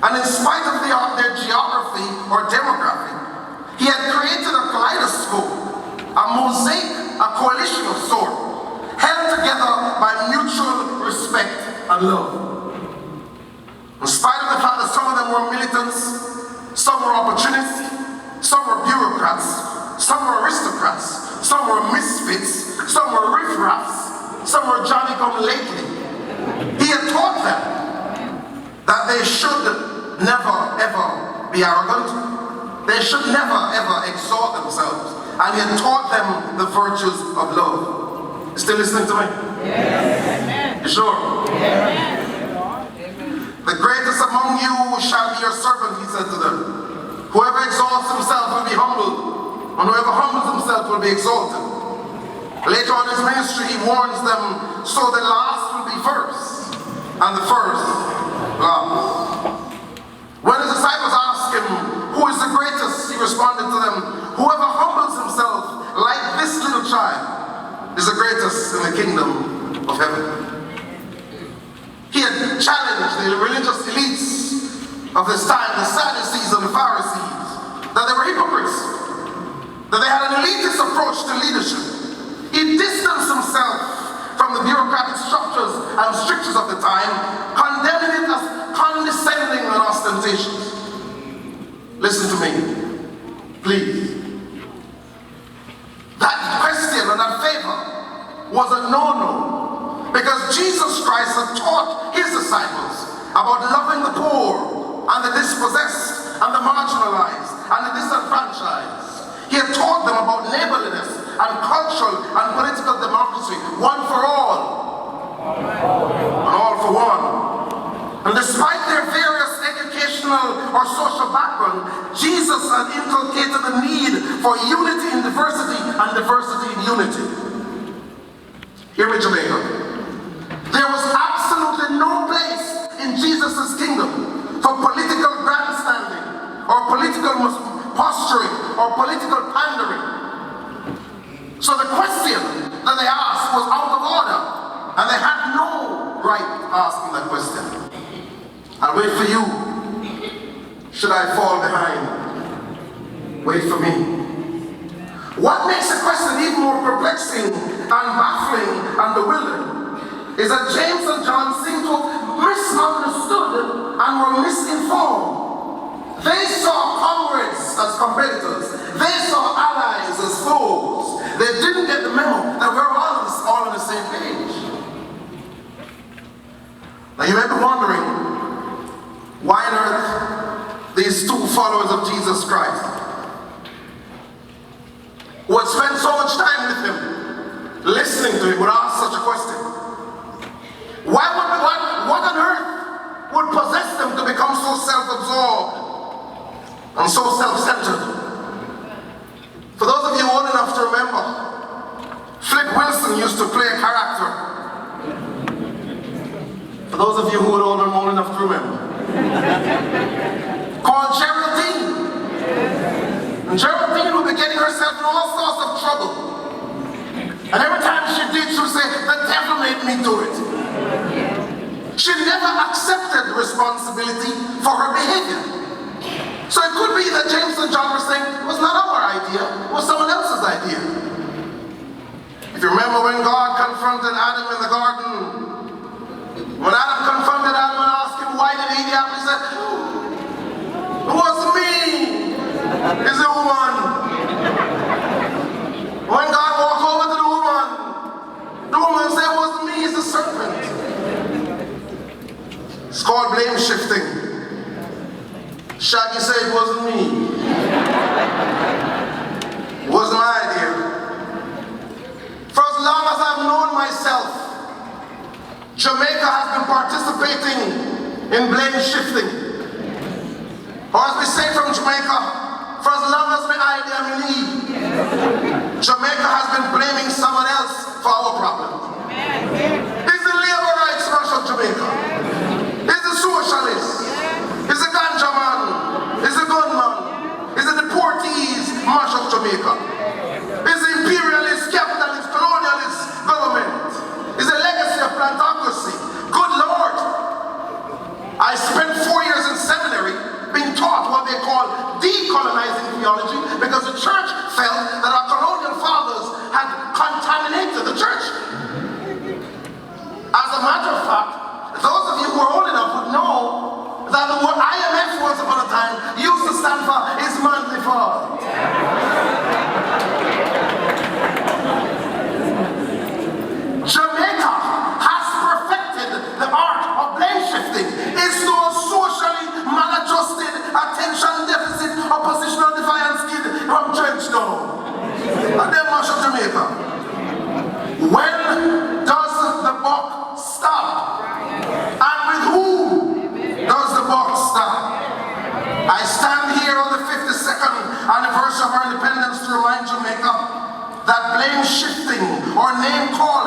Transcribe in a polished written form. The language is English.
And in spite of their geography or demography, he had created a kaleidoscope, a mosaic, a coalition of sorts, held together by mutual respect and love. In spite of the fact that some of them were militants, some were opportunists, some were bureaucrats, some were aristocrats, some were misfits, some were riffraffs, some were Johnny-come-lately. He had taught them that they should never ever be arrogant. They should never ever exalt themselves. And he had taught them the virtues of love. You still listening to me? Yes. You sure? Yes. The greatest among you shall be your servant, he said to them. Whoever exalts himself will be humbled, and whoever humbles himself will be exalted. Later on in his ministry, he warns them, so the last will be first, and the first last. When the disciples asked him, who is the greatest, he responded to them, whoever humbles himself like this little child is the greatest in the kingdom of heaven. He had challenged the religious elites of this time, the Sadducees and the Pharisees, that they were hypocrites, that they had an elitist approach to leadership. He distanced himself from the bureaucratic structures and strictures of the time, condemning it as condescending and ostentatious. Listen to me, please. That question and that favor was a no-no, because Jesus Christ had taught his disciples about loving the poor and the dispossessed and the marginalized and the disenfranchised. He had taught them about neighborliness and cultural and political democracy, one for all and all for one. And despite their various educational or social background, Jesus had inculcated the need for unity in diversity and diversity in unity. Here in Jamaica, there was absolutely no place in Jesus' kingdom for political grandstanding or political posturing or political pandering. So the question that they asked was out of order, and they had no right asking that question. I'll wait for you. Should I fall behind? Wait for me. What makes the question even more perplexing and baffling and bewildering is that James and John seem to have misunderstood and were misinformed. They saw comrades as competitors. They saw allies as foes. They didn't get the memo that we're all on the same page. Now you may be wondering, why on earth these two followers of Jesus Christ, who had spent so much time with him, listening to him, would ask such a question? What on earth would possess them to become so self-absorbed and so self-centered? For those of you old enough to remember, Flip Wilson used to play a character. For those of you who are old enough to remember, called Geraldine. And Geraldine would be getting herself in all sorts of trouble. And every time she did, she would say, the devil made me do it. She never accepted responsibility for her behavior. So it could be that James and John were saying, it was not our idea, it was someone else's idea. If you remember when God confronted Adam in the garden, when Adam confronted Adam and asked him, why did he eat the apple? He said, it wasn't me, it's the woman. When God walked over to the woman said, it wasn't me, it's the serpent. It's called blame shifting. Shaggy said it wasn't me. It wasn't my idea. For as long as I've known myself, Jamaica has been participating in blame shifting. Or as we say from Jamaica, for as long as my idea may lead, Jamaica has been blaming someone else for our problem. Is the labor rights smash up Jamaica? Is the socialists? Is the ganja man? Is the gunman? Is the deportees mash up Jamaica? Is the imperialist, capitalist, colonialist government? Is the legacy of plantocracy? Good Lord! I spent 4 years in seminary. because the church felt that our colonial fathers had contaminated the church. As a matter of fact, those of you who are old enough would know that the word IMF once upon a time used to stand for His Monthly Fund. Jamaica has perfected the art of blame shifting. It's no socially maladjusted, attention deficit, or positional defiance kid from Trenchtown. And then mash up Jamaica. When does the buck stop? And with whom does the buck stop? I stand here on the 52nd anniversary of our independence to remind Jamaica that blame shifting or name calling